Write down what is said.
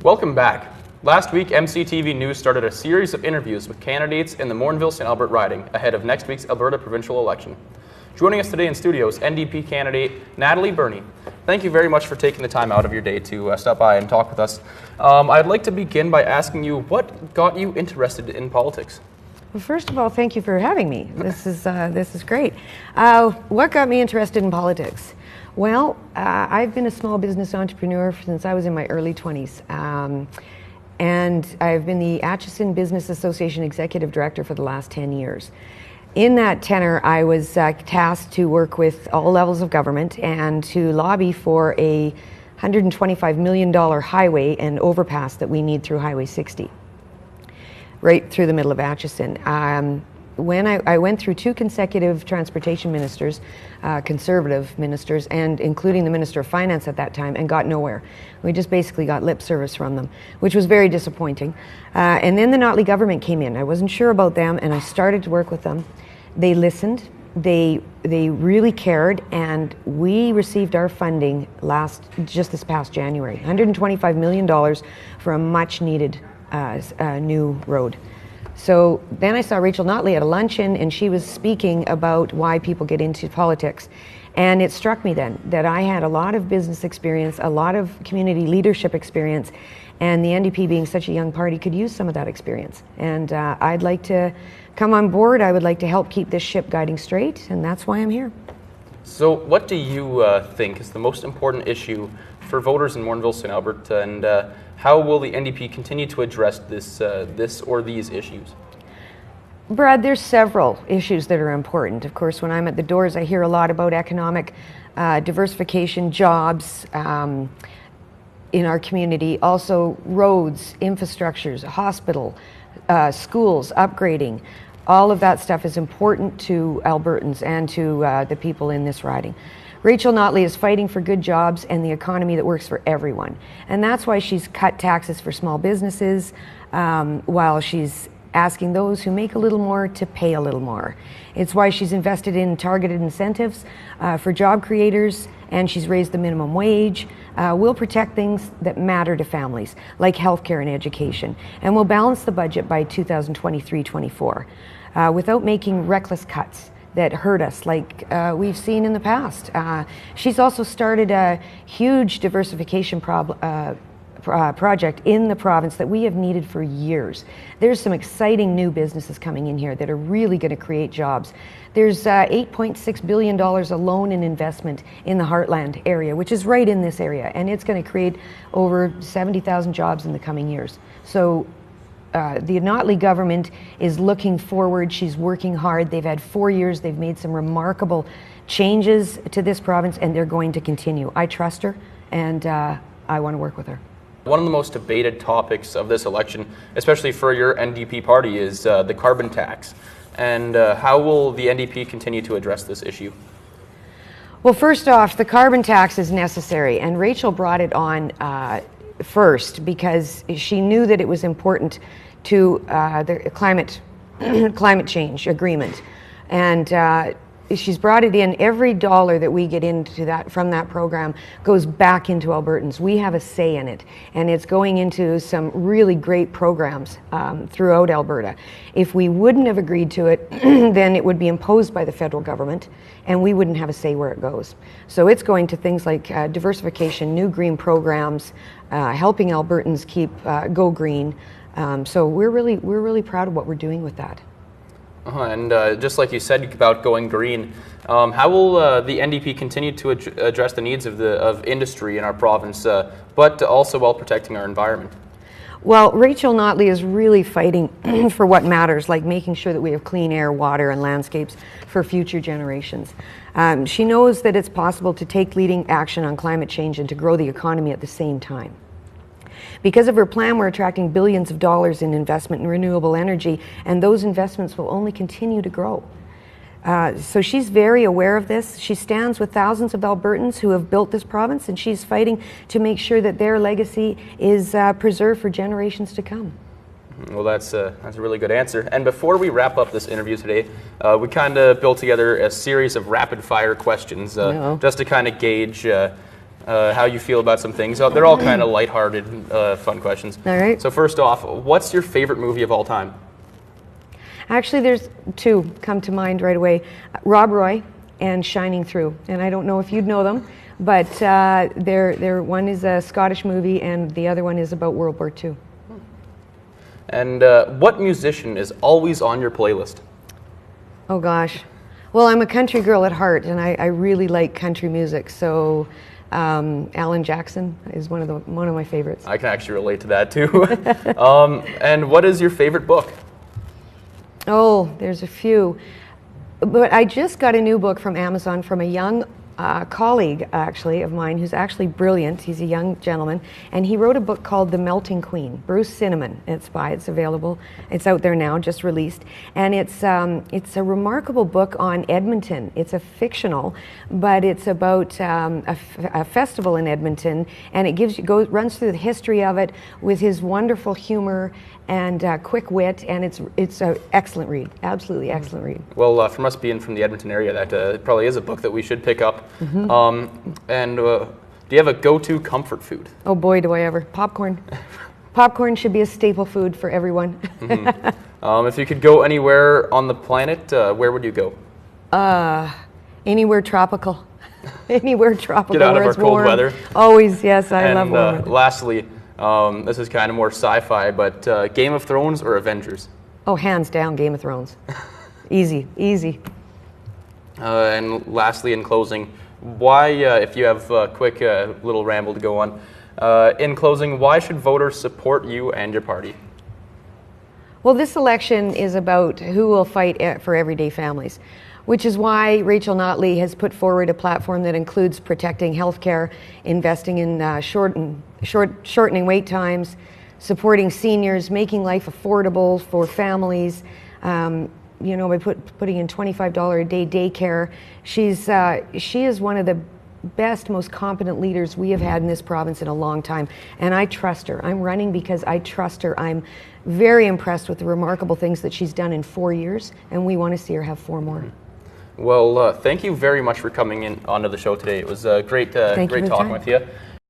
Welcome back. Last week, MCTV News started a series of interviews with candidates in the Morinville-St. Albert riding ahead of next week's Alberta provincial election. Joining us today in studio is NDP candidate Natalie Birnie. Thank you very much for taking the time out of your day to stop by and talk with us. I'd like to begin by asking you, what got you interested in politics? Well, first of all, thank you for having me. This is great. What got me interested in politics? Well, I've been a small business entrepreneur since I was in my early 20s. And I've been the Atchison Business Association Executive Director for the last 10 years. In that tenure, I was tasked to work with all levels of government and to lobby for a $125 million highway and overpass that we need through Highway 60, right through the middle of Atchison. When I went through two consecutive transportation ministers, conservative ministers, and including the Minister of Finance at that time, and got nowhere. We just basically got lip service from them, which was very disappointing. And then the Natalie government came in. I wasn't sure about them, and I started to work with them. They listened, they really cared, and we received our funding just this past January, $125 million for a much needed new road. So then I saw Rachel Notley at a luncheon, and she was speaking about why people get into politics. And it struck me then that I had a lot of business experience, a lot of community leadership experience, and the NDP, being such a young party, could use some of that experience. And I'd like to come on board. I would like to help keep this ship guiding straight, and that's why I'm here. So what do you think is the most important issue for voters in Morinville-St. Albert, and how will the NDP continue to address this or these issues? Brad, there's several issues that are important. Of course, when I'm at the doors, I hear a lot about economic diversification, jobs in our community, also roads, infrastructures, hospital, schools, upgrading. All of that stuff is important to Albertans and to the people in this riding. Rachel Notley is fighting for good jobs and the economy that works for everyone. And that's why she's cut taxes for small businesses, while she's asking those who make a little more to pay a little more. It's why she's invested in targeted incentives for job creators, and she's raised the minimum wage. We'll protect things that matter to families, like healthcare and education. And we'll balance the budget by 2023-24 without making reckless cuts that hurt us like we've seen in the past. She's also started a huge diversification project in the province that we have needed for years. There's some exciting new businesses coming in here that are really going to create jobs. There's $8.6 billion alone in investment in the Heartland area, which is right in this area, and it's going to create over 70,000 jobs in the coming years. So the Notley government is looking forward. She's working hard. They've had 4 years. They've made some remarkable changes to this province, and they're going to continue. I trust her, and I want to work with her. One of the most debated topics of this election, especially for your NDP party, is the carbon tax. And how will the NDP continue to address this issue? Well, first off, the carbon tax is necessary, and Rachel brought it on first because she knew that it was important to the climate change agreement. And she's brought it in. Every dollar that we get into that from that program goes back into Albertans. We have a say in it, and it's going into some really great programs throughout Alberta. If we wouldn't have agreed to it, then it would be imposed by the federal government, and we wouldn't have a say where it goes. So it's going to things like diversification, new green programs, helping Albertans go green. So we're really proud of what we're doing with that. And just like you said about going green, how will the NDP continue to address the needs of industry in our province, but also while protecting our environment? Well, Rachel Notley is really fighting for what matters, like making sure that we have clean air, water, and landscapes for future generations. She knows that it's possible to take leading action on climate change and to grow the economy at the same time. Because of her plan, we're attracting billions of dollars in investment in renewable energy, and those investments will only continue to grow. So she's very aware of this. She stands with thousands of Albertans who have built this province, and she's fighting to make sure that their legacy is preserved for generations to come. Well, that's a really good answer. And before we wrap up this interview today, we kind of built together a series of rapid-fire questions just to kind of gauge how you feel about some things. They're all kind of lighthearted, fun questions. All right. So first off, what's your favorite movie of all time? Actually, there's two come to mind right away. Rob Roy and Shining Through. And I don't know if you'd know them, but one is a Scottish movie and the other one is about World War II. And what musician is always on your playlist? Oh gosh. Well, I'm a country girl at heart and I really like country music. So Alan Jackson is one of my favorites. I can actually relate to that too. And what is your favorite book? Oh, there's a few. But I just got a new book from Amazon from a young colleague, actually, of mine, who's actually brilliant. He's a young gentleman, and he wrote a book called The Melting Queen. Bruce Cinnamon. It's available. It's out there now, just released, and it's a remarkable book on Edmonton. It's a fictional, but it's about a festival in Edmonton, and it runs through the history of it with his wonderful humor and quick wit, and it's an excellent read, absolutely excellent read. Well, from us being from the Edmonton area, that probably is a book that we should pick up. And do you have a go-to comfort food? Oh boy, do I ever. Popcorn. Popcorn should be a staple food for everyone. If you could go anywhere on the planet, where would you go? Anywhere tropical. Anywhere tropical. Get out of our cold weather. Always, yes, I love warm weather. Lastly, this is kind of more sci-fi, but Game of Thrones or Avengers? Oh, hands down, Game of Thrones. Easy, easy. And lastly, in closing, why, if you have a quick little ramble to go on, in closing, why should voters support you and your party? Well, this election is about who will fight for everyday families, which is why Rachel Notley has put forward a platform that includes protecting healthcare, investing in shortening wait times, supporting seniors, making life affordable for families, by putting in $25 a day daycare. She is one of the best, most competent leaders we have had in this province in a long time, and I trust her. I'm running because I trust her. I'm very impressed with the remarkable things that she's done in 4 years, and we want to see her have 4 more. Well, thank you very much for coming in onto the show today. It was great talking with you.